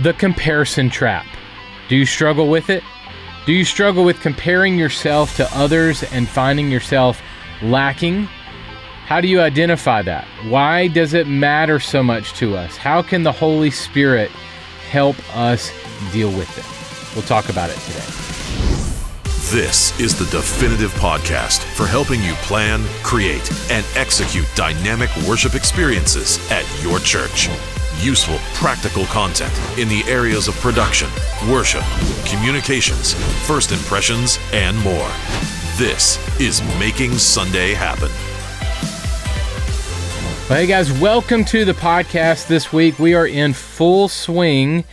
The comparison trap. Do you struggle with it? Do you struggle with comparing yourself to others and finding yourself lacking? How do you identify that? Why does it matter so much to us? How can the Holy Spirit help us deal with it? We'll talk about it today. This is the definitive podcast for helping you plan, create, and execute dynamic worship experiences at your church. Useful, practical content in the areas of production, worship, communications, first impressions, and more. This is Making Sunday Happen. Well, hey guys, welcome to the podcast. This week we are in full swing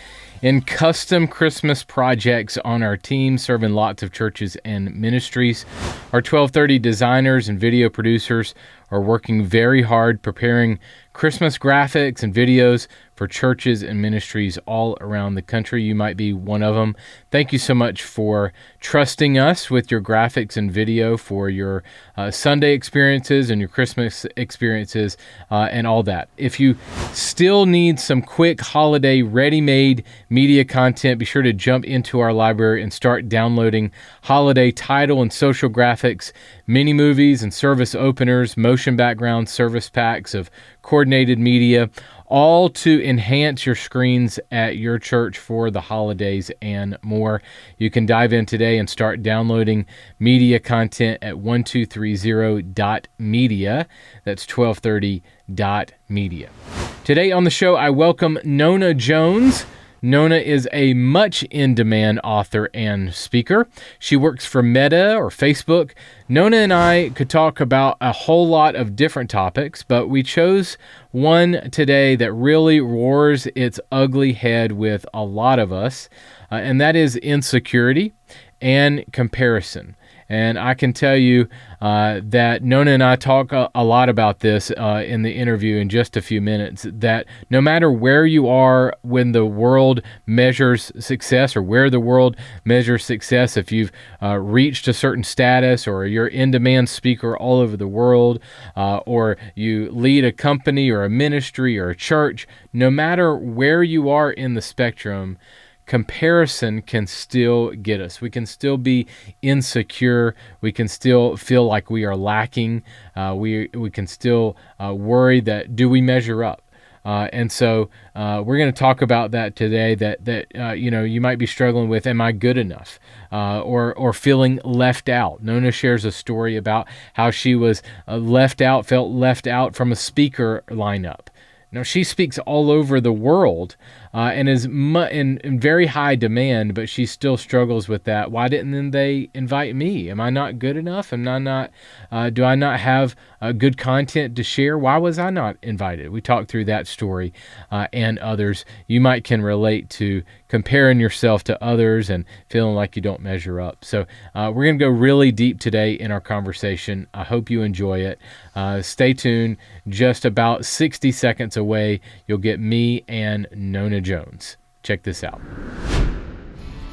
in custom Christmas projects on our team, serving lots of churches and ministries. Our 1230 designers and video producers are working very hard preparing Christmas graphics and videos for churches and ministries all around the country. You might be one of them. Thank you so much for trusting us with your graphics and video for your Sunday experiences and your Christmas experiences and all that. If you still need some quick holiday ready-made media content, be sure to jump into our library and start downloading holiday title and social graphics, mini movies and service openers, motion background service packs of coordinated media, all to enhance your screens at your church for the holidays and more. You can dive in today and start downloading media content at 1230.media. That's 1230.media. Today on the show, I welcome Nona Jones. Nona is a much in-demand author and speaker. She works for Meta or Facebook. Nona and I could talk about a whole lot of different topics, but we chose one today that really roars its ugly head with a lot of us, and that is insecurity and comparison. And I can tell you that Nona and I talk a lot about this in the interview in just a few minutes, that no matter where you are when the world measures success or where the world measures success, if you've reached a certain status or you're in-demand speaker all over the world, or you lead a company or a ministry or a church, no matter where you are in the spectrum, comparison can still get us. We can still be insecure. We can still feel like we are lacking. We can still worry that, do we measure up? And so we're going to talk about that today, that you might be struggling with, am I good enough? Or feeling left out. Nona shares a story about how she was felt left out from a speaker lineup. Now, she speaks all over the world and is in very high demand, but she still struggles with that. Why didn't they invite me? Am I not good enough? Do I not have good content to share? Why was I not invited? We talked through that story and others. You can relate to comparing yourself to others and feeling like you don't measure up. So we're going to go really deep today in our conversation. I hope you enjoy it. Stay tuned. Just about 60 seconds away, you'll get me and Nona Jones. Check this out.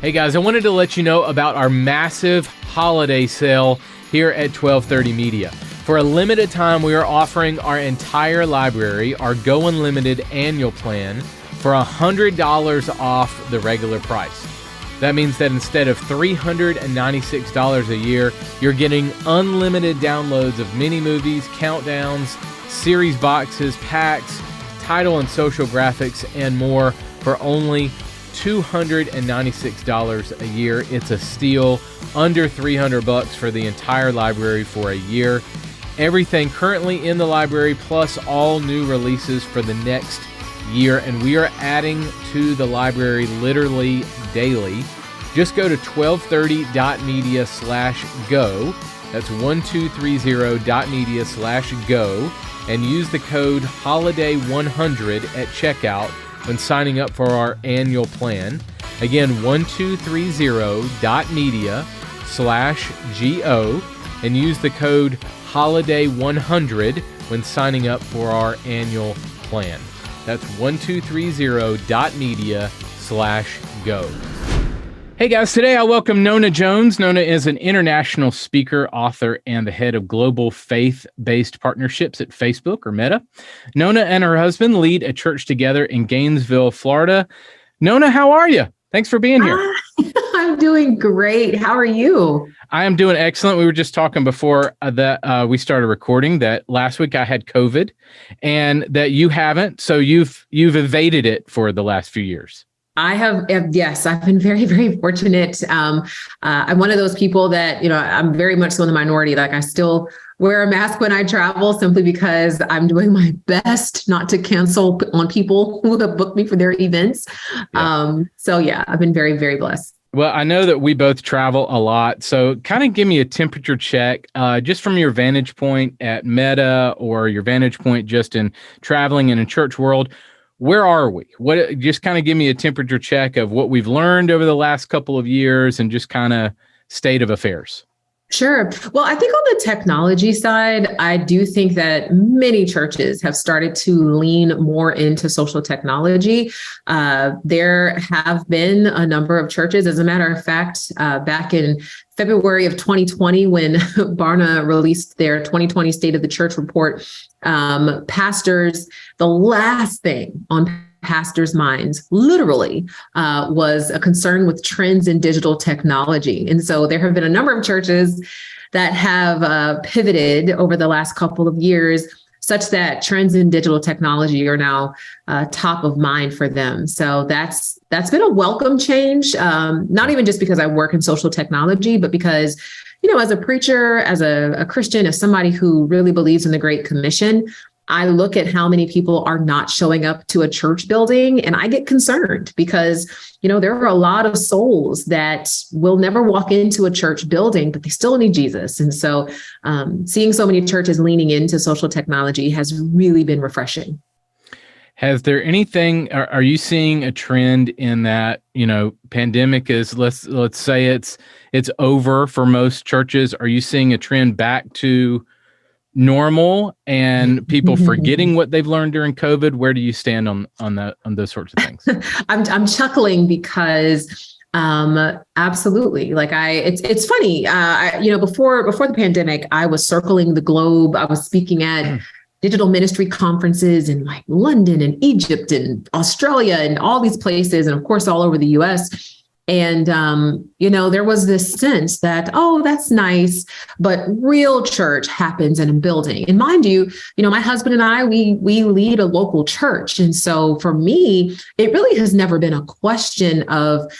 Hey guys, I wanted to let you know about our massive holiday sale here at 1230 Media. For a limited time, we are offering our entire library, our Go Unlimited annual plan, for $100 off the regular price. That means that instead of $396 a year, you're getting unlimited downloads of mini movies, countdowns, series boxes, packs, title and social graphics, and more for only $296 a year. It's a steal, under $300 for the entire library for a year. Everything currently in the library, plus all new releases for the next year, and we are adding to the library literally daily. Just go to 1230.media/go. That's 1230.media/go, and use the code HOLIDAY100 at checkout when signing up for our annual plan. Again, 1230.media/go, and use the code HOLIDAY100 when signing up for our annual plan. That's 1230.media/go. Hey guys, today I welcome Nona Jones. Nona is an international speaker, author, and the head of global faith-based partnerships at Facebook or Meta. Nona and her husband lead a church together in Gainesville, Florida. Nona, how are you? Thanks for being here. I'm doing great. How are you? I am doing excellent. We were just talking before that we started recording that last week I had COVID and that you haven't. So you've evaded it for the last few years. I have, yes, I've been very, very fortunate. I'm one of those people that, I'm very much so in the minority. Like I still wear a mask when I travel simply because I'm doing my best not to cancel on people who have booked me for their events. Yeah. I've been very, very blessed. Well, I know that we both travel a lot. So kind of give me a temperature check just from your vantage point at Meta or your vantage point just in traveling and in church world. Where are we? Just kind of give me a temperature check of what we've learned over the last couple of years and just kind of state of affairs. Sure. Well, I think on the technology side, I do think that many churches have started to lean more into social technology. There have been a number of churches, as a matter of fact, back in February of 2020, when Barna released their 2020 State of the Church report, pastors, the last thing on pastors' minds, literally, was a concern with trends in digital technology. And so there have been a number of churches that have pivoted over the last couple of years, such that trends in digital technology are now top of mind for them. So that's been a welcome change, not even just because I work in social technology, but because, as a preacher, as a Christian, as somebody who really believes in the Great Commission, I look at how many people are not showing up to a church building and I get concerned because, there are a lot of souls that will never walk into a church building, but they still need Jesus. And so seeing so many churches leaning into social technology has really been refreshing. Has there anything, are you seeing a trend in that, pandemic is, let's say it's over for most churches. Are you seeing a trend back to normal and people forgetting what they've learned during COVID? Where do you stand on those sorts of things? I'm chuckling because absolutely. Like it's funny. Before the pandemic, I was circling the globe. I was speaking at digital ministry conferences in like London and Egypt and Australia and all these places, and of course all over the US. And, there was this sense that, oh, that's nice, but real church happens in a building. And mind you, my husband and I, we lead a local church. And so for me, it really has never been a question of,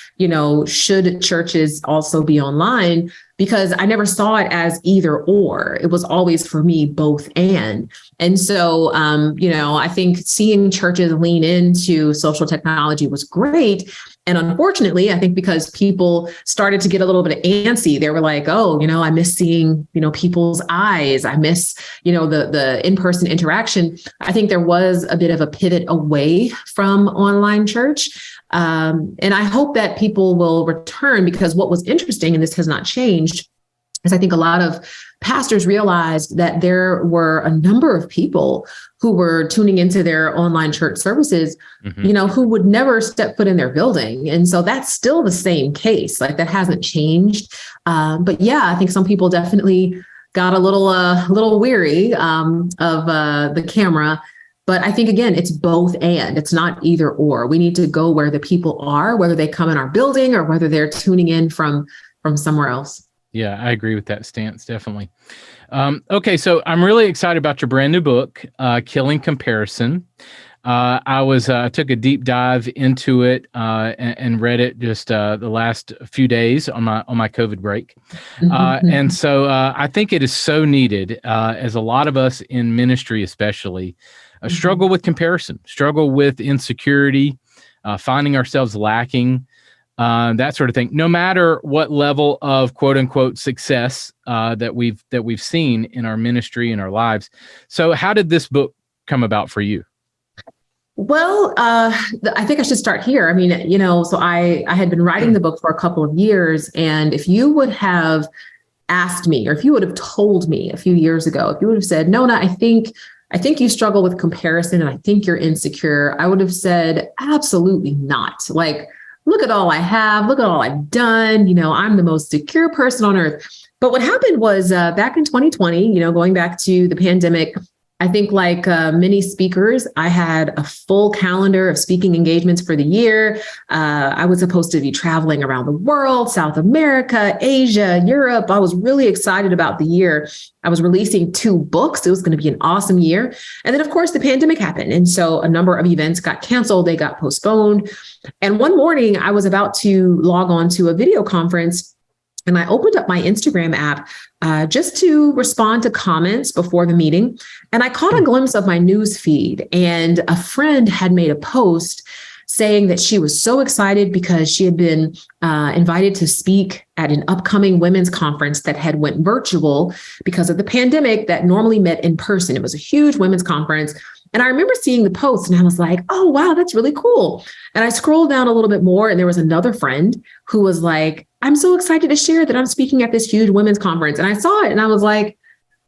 should churches also be online? Because I never saw it as either or. It was always for me, both and. And so, I think seeing churches lean into social technology was great. And unfortunately, I think because people started to get a little bit antsy, they were like, oh, I miss seeing, people's eyes. I miss, the in-person interaction. I think there was a bit of a pivot away from online church. And I hope that people will return, because what was interesting, and this has not changed, is I think a lot of pastors realized that there were a number of people who were tuning into their online church services, who would never step foot in their building. And so that's still the same case. Like that hasn't changed. But yeah, I think some people definitely got a little weary of the camera. But I think, again, it's both and. It's not either or. We need to go where the people are, whether they come in our building or whether they're tuning in from somewhere else. Yeah, I agree with that stance, definitely. Okay, so I'm really excited about your brand new book, Killing Comparison. I took a deep dive into it and read it just the last few days on my COVID break. And so I think it is so needed, as a lot of us in ministry especially struggle with comparison, struggle with insecurity, finding ourselves lacking, that sort of thing, no matter what level of quote unquote success that we've seen in our ministry and our lives. So how did this book come about for you? Well, I think I should start here. I mean, so I had been writing the book for a couple of years, and if you would have asked me, or if you would have told me a few years ago, if you would have said, Nona, I think you struggle with comparison and I think you're insecure, I would have said, absolutely not. Like, look at all I have, look at all I've done. I'm the most secure person on earth. But what happened was back in 2020, going back to the pandemic, I think like many speakers, I had a full calendar of speaking engagements for the year. I was supposed to be traveling around the world, South America, Asia, Europe. I was really excited about the year. I was releasing 2 books. It was going to be an awesome year. And then, of course, the pandemic happened. And so a number of events got canceled. They got postponed. And one morning, I was about to log on to a video conference, and I opened up my Instagram app just to respond to comments before the meeting. And I caught a glimpse of my news feed, and a friend had made a post saying that she was so excited because she had been invited to speak at an upcoming women's conference that had went virtual because of the pandemic that normally met in person. It was a huge women's conference. And I remember seeing the post and I was like, oh, wow, that's really cool. And I scrolled down a little bit more and there was another friend who was like, I'm so excited to share that I'm speaking at this huge women's conference. And I saw it and I was like,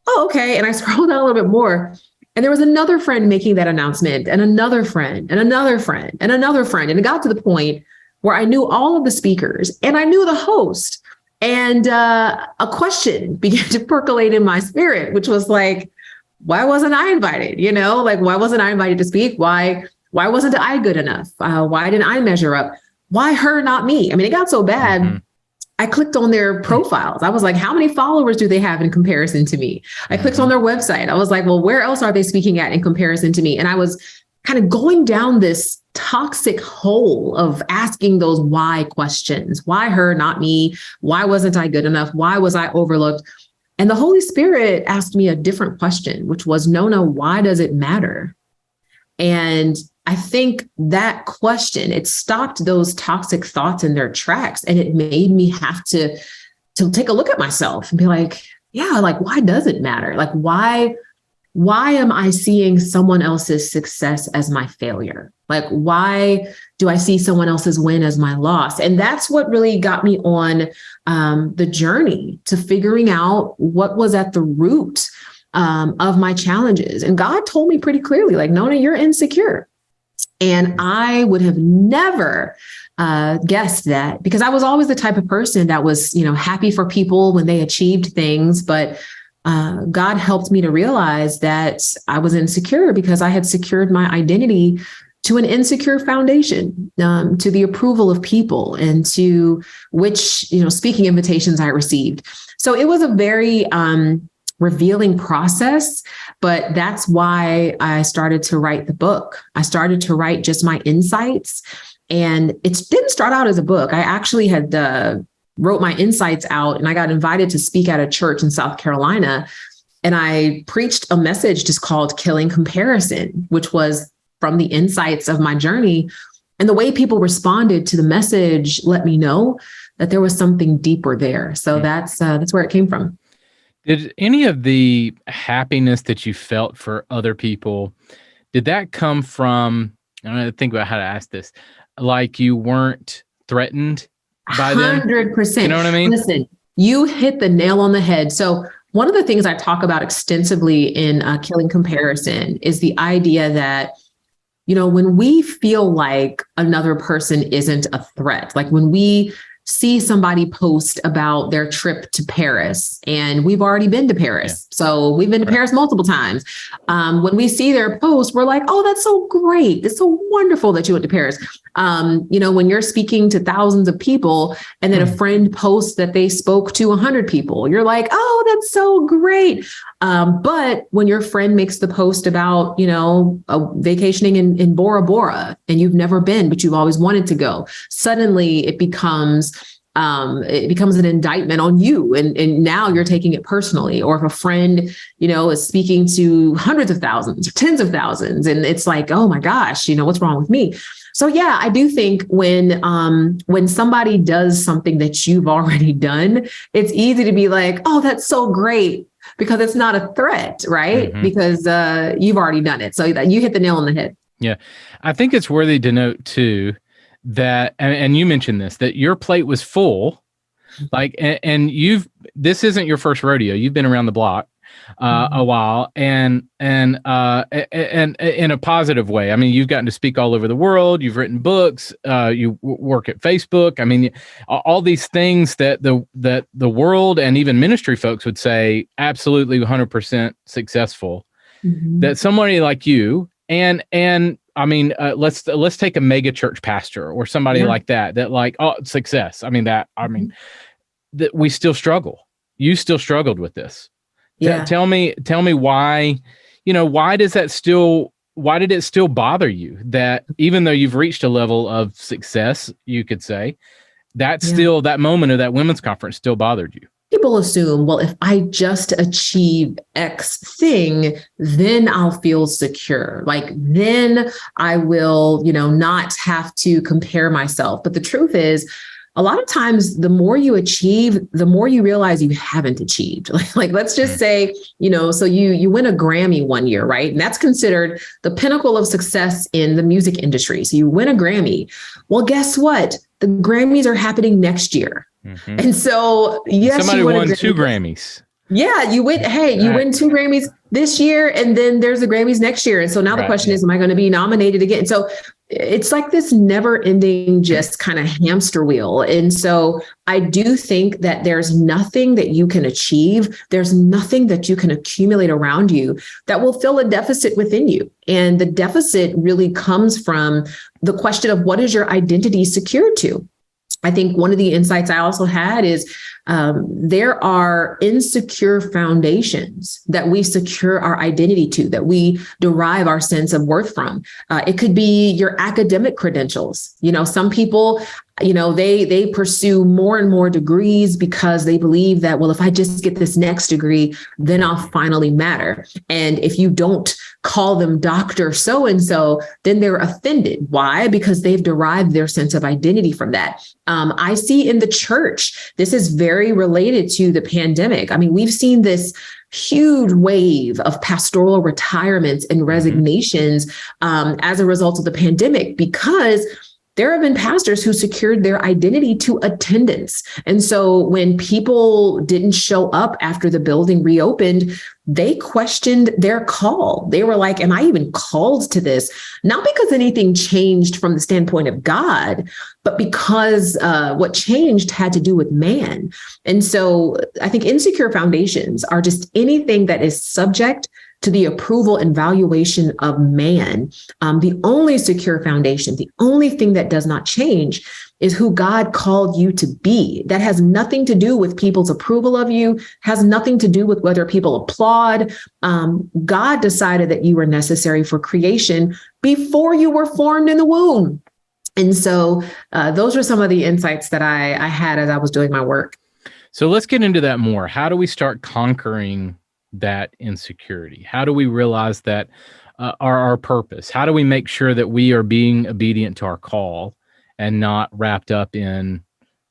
oh, okay. And I scrolled down a little bit more. And there was another friend making that announcement, and another friend, and another friend, and another friend. And it got to the point where I knew all of the speakers and I knew the host. And a question began to percolate in my spirit, which was like, why wasn't I invited? You know, like, why wasn't I invited to speak? Why wasn't I good enough? Why didn't I measure up? Why her, not me? I mean, it got so bad. Mm-hmm. I clicked on their profiles. I was like, how many followers do they have in comparison to me? I clicked on their website. I was like, well, where else are they speaking at in comparison to me? And I was kind of going down this toxic hole of asking those why questions. Why her, not me? Why wasn't I good enough? Why was I overlooked? And the Holy Spirit asked me a different question, which was, Nona, why does it matter? And I think that question, it stopped those toxic thoughts in their tracks. And it made me have to take a look at myself and be like, yeah, like, why does it matter? Like, why am I seeing someone else's success as my failure? Like, why do I see someone else's win as my loss? And that's what really got me on the journey to figuring out what was at the root of my challenges. And God told me pretty clearly, like, Nona, you're insecure. And I would have never guessed that, because I was always the type of person that was, happy for people when they achieved things. But God helped me to realize that I was insecure because I had secured my identity to an insecure foundation, to the approval of people and to which, speaking invitations I received. So it was a very revealing process, but that's why I started to write the book. I started to write just my insights, and it didn't start out as a book. I actually had wrote my insights out, and I got invited to speak at a church in South Carolina, and I preached a message just called Killing Comparison, which was from the insights of my journey. And the way people responded to the message let me know that there was something deeper there. So that's where it came from. Did any of the happiness that you felt for other people, did that come from, I'm going to think about how to ask this, like you weren't threatened by them? 100%. You know what I mean? Listen, you hit the nail on the head. So one of the things I talk about extensively in Killing Comparison is the idea that, when we feel like another person isn't a threat, like when we see somebody post about their trip to Paris, and we've already been to Paris. Yeah. So we've been to Paris multiple times. When we see their post, we're like, oh, that's so great. It's so wonderful that you went to Paris. When you're speaking to thousands of people and then a friend posts that they spoke to 100 people, you're like, oh, that's so great. But when your friend makes the post about, vacationing in Bora Bora and you've never been, but you've always wanted to go, suddenly it becomes an indictment on you. And now you're taking it personally. Or if a friend, is speaking to hundreds of thousands or tens of thousands, and it's like, oh my gosh, what's wrong with me? So yeah, I do think when somebody does something that you've already done, it's easy to be like, oh, that's so great, because it's not a threat, right? Mm-hmm. Because you've already done it. So you hit the nail on the head. Yeah. I think it's worthy to note too, that, and you mentioned this, that your plate was full, like, and this isn't your first rodeo. You've been around the block a while, and in a positive way. I mean, you've gotten to speak all over the world. You've written books. You work at Facebook. I mean, all these things that the world and even ministry folks would say absolutely 100% successful. that somebody like you and I mean, let's take a mega church pastor or somebody like that like, oh, success. I mean, that we still struggle. You still struggled with this. Yeah. Tell me why, why did it still bother you that even though you've reached a level of success, you could say, still that moment of that women's conference still bothered you? People assume, well, if I just achieve X thing, then I'll feel secure. Like then I will, not have to compare myself. But the truth is, a lot of times, the more you achieve, the more you realize you haven't achieved. Like let's just say, so you win a Grammy one year, right? And that's considered the pinnacle of success in the music industry. So you win a Grammy. Well, guess what? The Grammys are happening next year. Mm-hmm. And so, yes, somebody won 2 Grammys. Yeah, you win. Hey, you win 2 Grammys this year, and then there's the Grammys next year. And so now the question is, am I going to be nominated again? So it's like this never ending, just kind of hamster wheel. And so I do think that there's nothing that you can achieve. There's nothing that you can accumulate around you that will fill a deficit within you. And the deficit really comes from the question of what is your identity secured to? I think one of the insights I also had is there are insecure foundations that we secure our identity to, that we derive our sense of worth from. It could be your academic credentials. Some people, they pursue more and more degrees because they believe that, well, if I just get this next degree, then I'll finally matter. And if you don't call them Dr. So-and-so, then they're offended. Why? Because they've derived their sense of identity from that. I see in the church, this is very related to the pandemic. I mean, we've seen this huge wave of pastoral retirements and resignations as a result of the pandemic, because there have been pastors who secured their identity to attendance. And so when people didn't show up after the building reopened, they questioned their call. They were like, am I even called to this? Not because anything changed from the standpoint of God, but because what changed had to do with man. And so I think insecure foundations are just anything that is subject to the approval and valuation of man. The only secure foundation, the only thing that does not change is who God called you to be. That has nothing to do with people's approval of you, has nothing to do with whether people applaud. God decided that you were necessary for creation before you were formed in the womb. And so those are some of the insights that I had as I was doing my work. So let's get into that more. How do we start conquering that insecurity? How do we realize that our purpose? How do we make sure that we are being obedient to our call and not wrapped up in,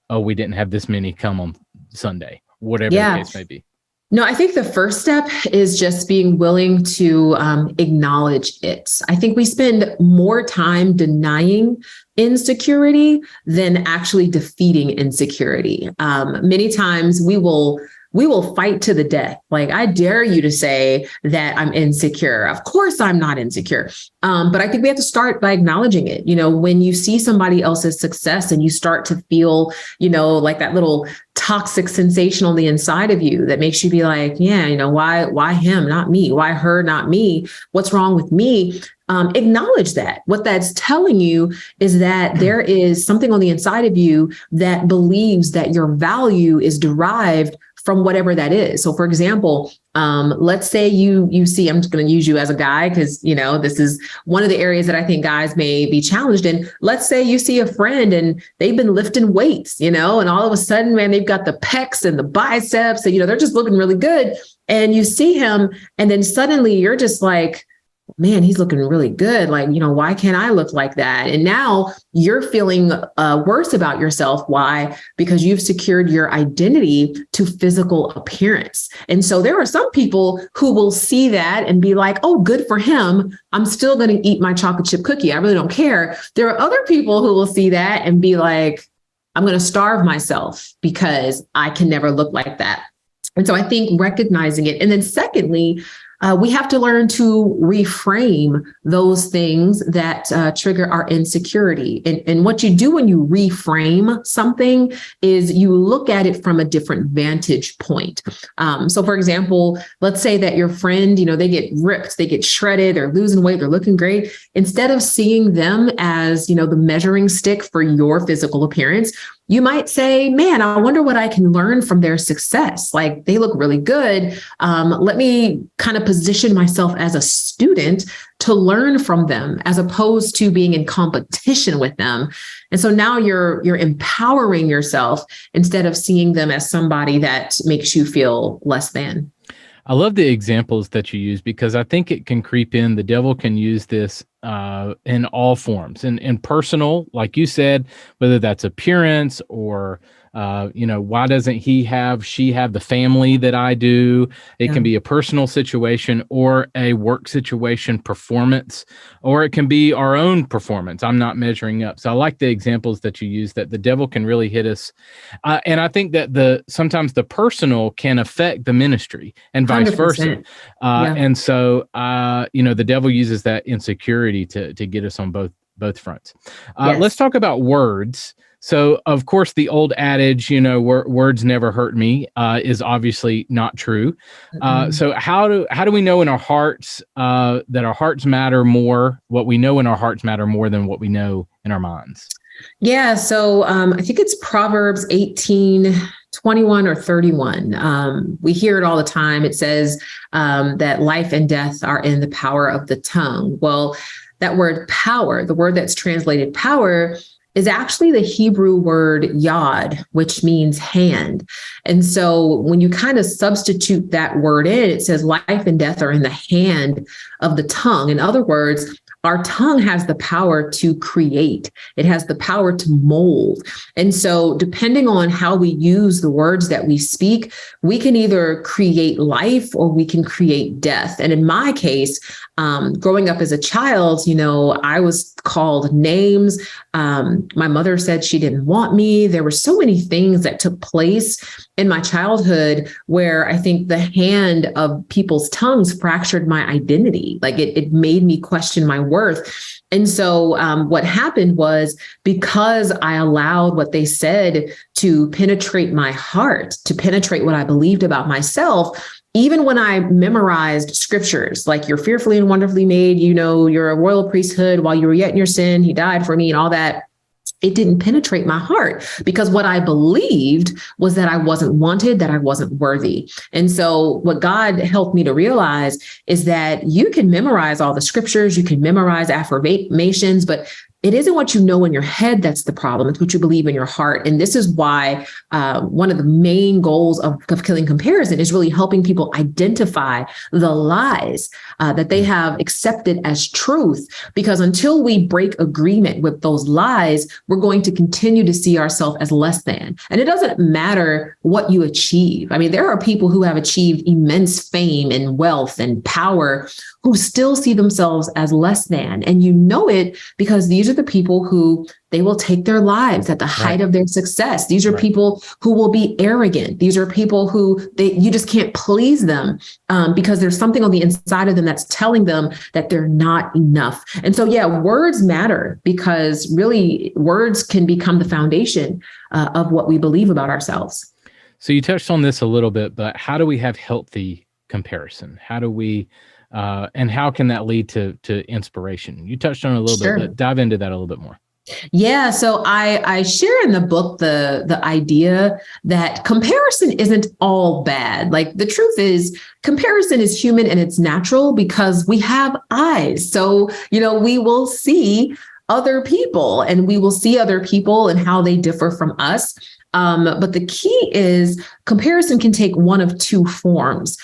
oh, we didn't have this many come on Sunday, whatever the case may be? No, I think the first step is just being willing to acknowledge it. I think we spend more time denying insecurity than actually defeating insecurity. Many times we will fight to the death. Like, I dare you to say that I'm insecure. Of course I'm not insecure. But I think we have to start by acknowledging it. When you see somebody else's success and you start to feel, like that little toxic sensation on the inside of you that makes you be like, yeah, why him, not me? Why her, not me? What's wrong with me? Acknowledge that. What that's telling you is that there is something on the inside of you that believes that your value is derived from whatever that is. So for example, let's say you see, I'm just going to use you as a guy because, this is one of the areas that I think guys may be challenged in. Let's say you see a friend and they've been lifting weights, and all of a sudden, man, they've got the pecs and the biceps and, they're just looking really good. And you see him and then suddenly you're just like, man, he's looking really good. Like, why can't I look like that? And now you're feeling worse about yourself. Why? Because you've secured your identity to physical appearance. And so there are some people who will see that and be like, oh, good for him. I'm still going to eat my chocolate chip cookie. I really don't care. There are other people who will see that and be like, I'm going to starve myself because I can never look like that. And so I think recognizing it. And then secondly, we have to learn to reframe those things that trigger our insecurity. And what you do when you reframe something is you look at it from a different vantage point. So for example, let's say that your friend, they get ripped, they get shredded, they're losing weight, they're looking great. Instead of seeing them as, the measuring stick for your physical appearance, you might say, man, I wonder what I can learn from their success. Like, they look really good. Let me kind of position myself as a student to learn from them, as opposed to being in competition with them. And so now you're empowering yourself instead of seeing them as somebody that makes you feel less than. I love the examples that you use, because I think it can creep in. The devil can use this in all forms, in personal, like you said, whether that's appearance or, why doesn't she have the family that I do? It can be a personal situation or a work situation, performance, or it can be our own performance. I'm not measuring up. So I like the examples that you use, that the devil can really hit us. And I think that sometimes the personal can affect the ministry and vice 100%. versa. And so, the devil uses that insecurity to get us on both fronts. Yes. Let's talk about words. So, of course, the old adage, words never hurt me, is obviously not true. So how do we know in our hearts that our hearts matter more, what we know in our hearts matter more than what we know in our minds? Yeah. So I think it's Proverbs 18:21 or 31. We hear it all the time. It says that life and death are in the power of the tongue. Well, that word power, the word that's translated power, is actually the Hebrew word yod, which means hand. And so when you kind of substitute that word in, it says life and death are in the hand of the tongue. In other words, our tongue has the power to create. It has the power to mold. And so depending on how we use the words that we speak, we can either create life or we can create death. And in my case, growing up as a child, I was called names. My mother said she didn't want me. There were so many things that took place in my childhood where I think the hand of people's tongues fractured my identity. Like it made me question my worth. And so what happened was, because I allowed what they said to penetrate my heart, to penetrate what I believed about myself, even when I memorized scriptures, like you're fearfully and wonderfully made, you're a royal priesthood, while you were yet in your sin, he died for me and all that, it didn't penetrate my heart, because what I believed was that I wasn't wanted, that I wasn't worthy. And so what God helped me to realize is that you can memorize all the scriptures, you can memorize affirmations, but it isn't what you know in your head that's the problem. It's what you believe in your heart. And this is why one of the main goals of Killing Comparison is really helping people identify the lies that they have accepted as truth. Because until we break agreement with those lies, we're going to continue to see ourselves as less than. And it doesn't matter what you achieve. I mean, there are people who have achieved immense fame and wealth and power who still see themselves as less than. And it because these are the people who they will take their lives at the height of their success. These are people who will be arrogant. These are people who you just can't please them because there's something on the inside of them that's telling them that they're not enough. And so, words matter, because really words can become the foundation of what we believe about ourselves. So you touched on this a little bit, but how do we have healthy comparison? How do we and how can that lead to inspiration? You touched on it a little bit, but dive into that a little bit more. Yeah. So I share in the book the idea that comparison isn't all bad. Like, the truth is, comparison is human and it's natural because we have eyes. So, we will see other people and how they differ from us. But the key is comparison can take one of two forms.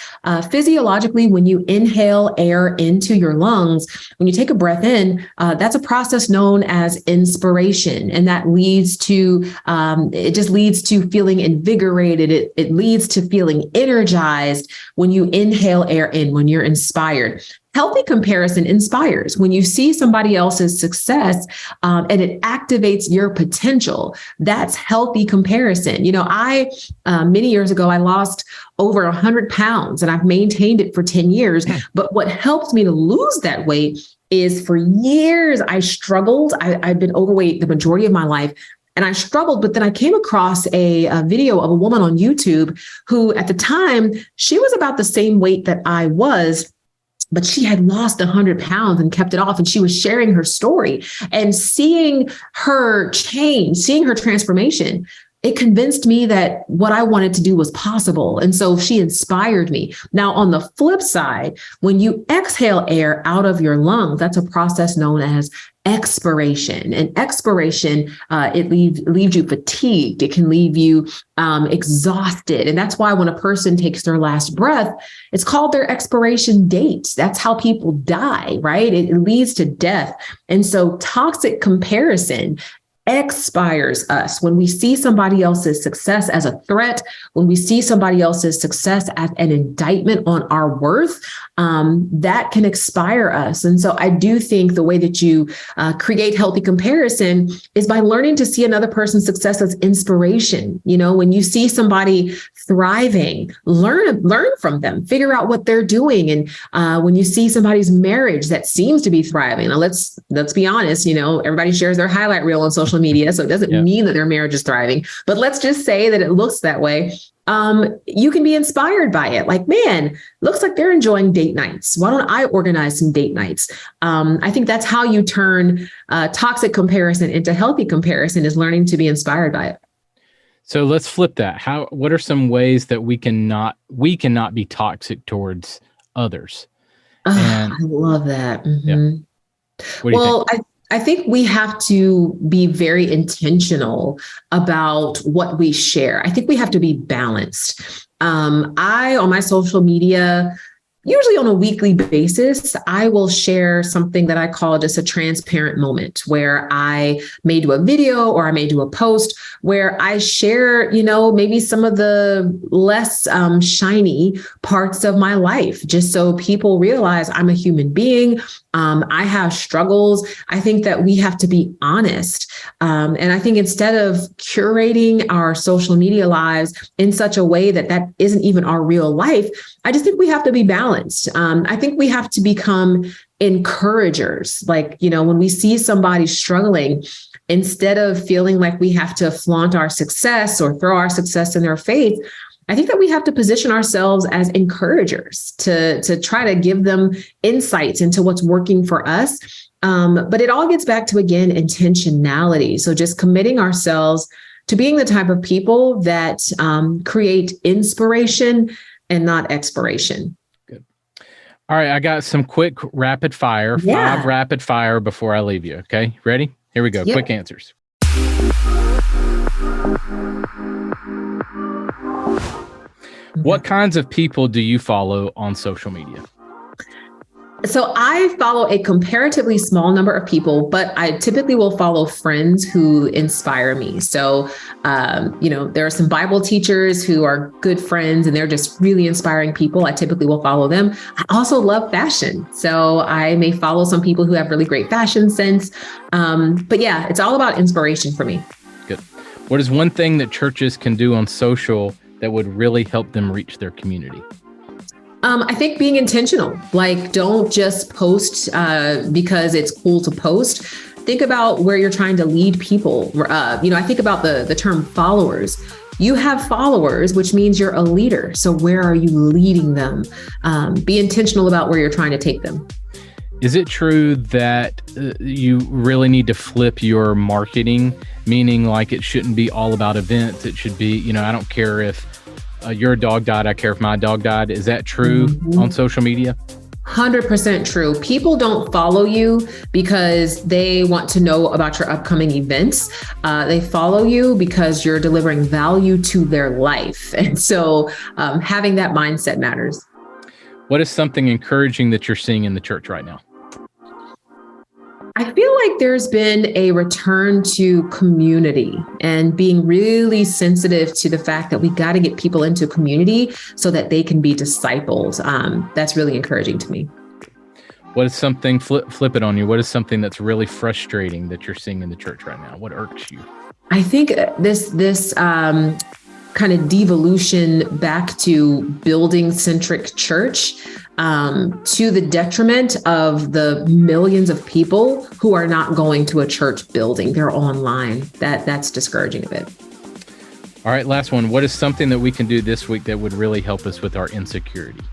Physiologically, when you inhale air into your lungs, when you take a breath in, that's a process known as inspiration. And that leads to, it just leads to feeling invigorated. It leads to feeling energized when you inhale air in, when you're inspired. Healthy comparison inspires. When you see somebody else's success and it activates your potential, that's healthy comparison. I many years ago, I lost over 100 pounds and I've maintained it for 10 years. But what helped me to lose that weight is for years, I struggled. I've been overweight the majority of my life. And I struggled, but then I came across a video of a woman on YouTube who at the time, she was about the same weight that I was, but she had lost 100 pounds and kept it off. And she was sharing her story and seeing her change, seeing her transformation. It convinced me that what I wanted to do was possible. And so she inspired me. Now, on the flip side, when you exhale air out of your lungs, that's a process known as expiration. And expiration, it leaves you fatigued. It can leave you exhausted. And that's why when a person takes their last breath, it's called their expiration date. That's how people die, right? It leads to death. And so toxic comparison expires us. When we see somebody else's success as a threat, when we see somebody else's success as an indictment on our worth, that can expire us. And so I do think the way that you create healthy comparison is by learning to see another person's success as inspiration. When you see somebody thriving, learn from them, figure out what they're doing. And when you see somebody's marriage that seems to be thriving, now let's be honest, everybody shares their highlight reel on social media. So it doesn't mean that their marriage is thriving, but let's just say that it looks that way. You can be inspired by it. Like, man, looks like they're enjoying date nights. Why don't I organize some date nights? I think that's how you turn toxic comparison into healthy comparison, is learning to be inspired by it. So let's flip that. What are some ways that we cannot be toxic towards others? I love that. Mm-hmm. Yeah. What do you think? I think we have to be very intentional about what we share. I think we have to be balanced. On my social media, usually on a weekly basis, I will share something that I call just a transparent moment, where I may do a video or I may do a post where I share, maybe some of the less shiny parts of my life, just so people realize I'm a human being. I have struggles. I think that we have to be honest. And I think instead of curating our social media lives in such a way that isn't even our real life, I just think we have to be balanced. I think we have to become encouragers. Like, when we see somebody struggling, instead of feeling like we have to flaunt our success or throw our success in their face, I think that we have to position ourselves as encouragers to try to give them insights into what's working for us. But it all gets back to, again, intentionality. So just committing ourselves to being the type of people that create inspiration and not expiration. Good. All right. I got some quick rapid fire, 5 rapid fire before I leave you. Okay. Ready? Here we go. Yep. Quick answers. What kinds of people do you follow on social media? So I follow a comparatively small number of people, but I typically will follow friends who inspire me. So, there are some Bible teachers who are good friends and they're just really inspiring people. I typically will follow them. I also love fashion. So I may follow some people who have really great fashion sense. But yeah, it's all about inspiration for me. Good. What is one thing that churches can do on social that would really help them reach their community? I think being intentional, like don't just post because it's cool to post. Think about where you're trying to lead people. I think about the term followers. You have followers, which means you're a leader. So where are you leading them? Be intentional about where you're trying to take them. Is it true that you really need to flip your marketing, meaning like it shouldn't be all about events? It should be, I don't care if your dog died, I care if my dog died. Is that true on social media? 100% true. People don't follow you because they want to know about your upcoming events. They follow you because you're delivering value to their life. And so having that mindset matters. What is something encouraging that you're seeing in the church right now? I feel like there's been a return to community and being really sensitive to the fact that we got to get people into community so that they can be discipled. That's really encouraging to me. What is something, flip it on you, what is something that's really frustrating that you're seeing in the church right now? What irks you? I think this kind of devolution back to building-centric church, to the detriment of the millions of people who are not going to a church building. They're online. That's discouraging a bit. All right, last one. What is something that we can do this week that would really help us with our insecurity?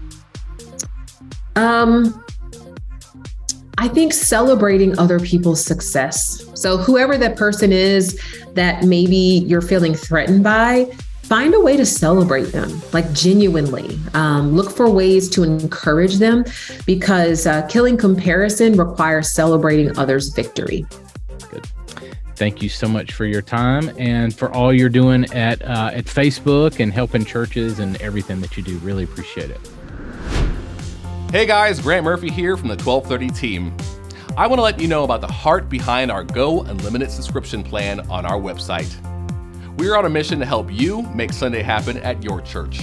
I think celebrating other people's success. So whoever that person is that maybe you're feeling threatened by, find a way to celebrate them, like genuinely. Look for ways to encourage them, because killing comparison requires celebrating others' victory. Good. Thank you so much for your time and for all you're doing at Facebook and helping churches and everything that you do. Really appreciate it. Hey guys, Grant Murphy here from the 1230 team. I want to let you know about the heart behind our Go Unlimited subscription plan on our website. We are on a mission to help you make Sunday happen at your church.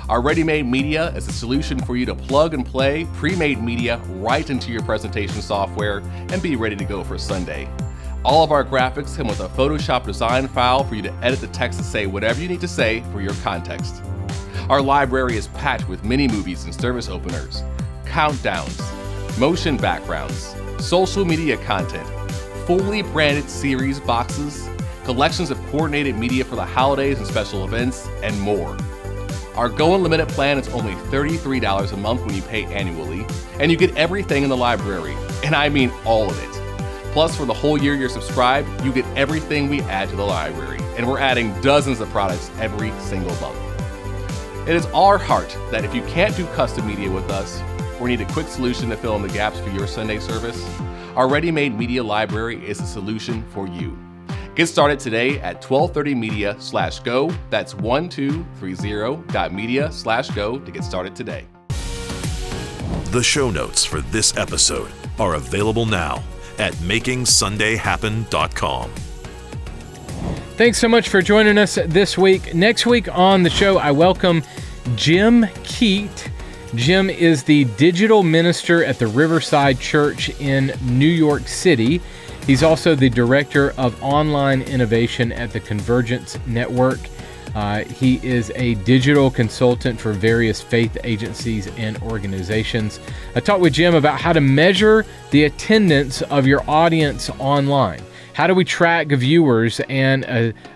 Our ready-made media is a solution for you to plug and play pre-made media right into your presentation software and be ready to go for Sunday. All of our graphics come with a Photoshop design file for you to edit the text to say whatever you need to say for your context. Our library is packed with mini movies and service openers, countdowns, motion backgrounds, social media content, fully branded series boxes, collections of coordinated media for the holidays and special events, and more. Our Go Unlimited plan is only $33 a month when you pay annually, and you get everything in the library, and I mean all of it. Plus, for the whole year you're subscribed, you get everything we add to the library, and we're adding dozens of products every single month. It is our heart that if you can't do custom media with us, or need a quick solution to fill in the gaps for your Sunday service, our ready-made media library is a solution for you. Get started today at 1230media/go. That's 1230.media/go to get started today. The show notes for this episode are available now at makingsundayhappen.com. Thanks so much for joining us this week. Next week on the show, I welcome Jim Keat. Jim is the digital minister at the Riverside Church in New York City. He's also the director of online innovation at the Convergence Network. He is a digital consultant for various faith agencies and organizations. I talked with Jim about how to measure the attendance of your audience online. How do we track viewers and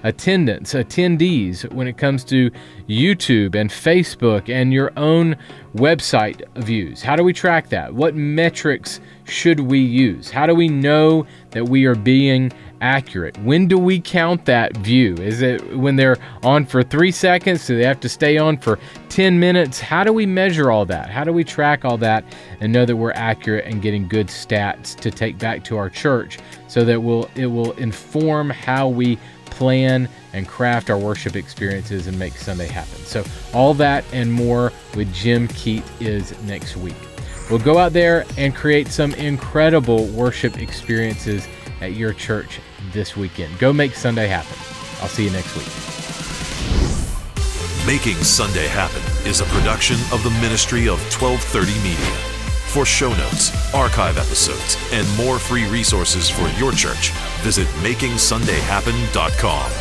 attendees when it comes to YouTube and Facebook and your own website views? How do we track that? What metrics should we use? How do we know that we are being accurate? When do we count that view? Is it when they're on for 3 seconds? Do they have to stay on for 10 minutes? How do we measure all that? How do we track all that and know that we're accurate and getting good stats to take back to our church so that it will inform how we plan and craft our worship experiences and make Sunday happen? So all that and more with Jim Keat is next week. We'll go out there and create some incredible worship experiences at your church this weekend. Go make Sunday happen. I'll see you next week. Making Sunday Happen is a production of the ministry of 1230 Media. For show notes, archive episodes, and more free resources for your church, visit makingsundayhappen.com.